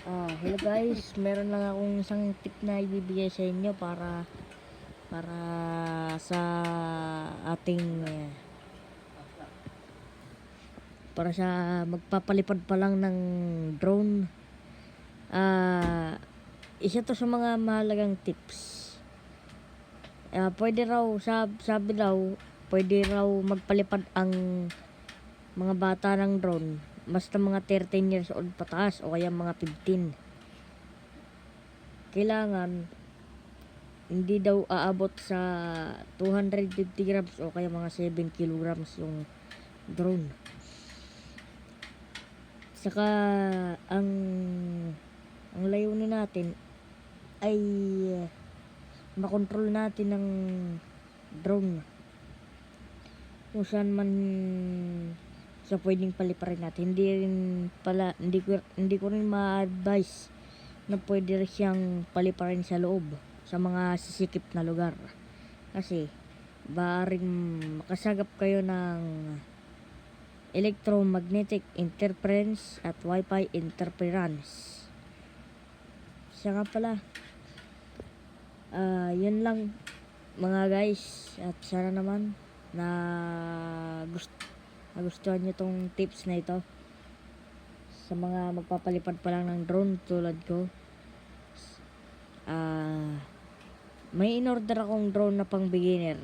Hello guys, meron lang akong isang tip na ibibigay sa inyo para sa ating para sa magpapalipad pa lang ng drone. Isa to sa mga mahalagang tips. Pwede raw sabi daw, pwede raw magpalipad ang mga bata ng drone basta mga 13 years old pataas o kaya mga 15. Kailangan hindi daw aabot sa 250 grams o kaya mga 7 kilograms yung drone. Saka ang layunin natin ay makontrol natin ng drone kung saan man sa pwedeng paliparin natin. Hindi ko rin ma-advise na pwede rin siyang paliparin sa loob sa mga sisikip na lugar kasi baaring makasagap kayo ng electromagnetic interference at wifi interference. Siya nga pala, yun lang mga guys, at sana naman na nagustuhan nyo tong tips na ito sa mga magpapalipad pa lang ng drone tulad ko. May in-order akong drone na pang beginner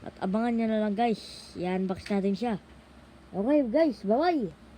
at abangan nyo na lang guys, i-unbox natin siya. Okay guys, bye bye.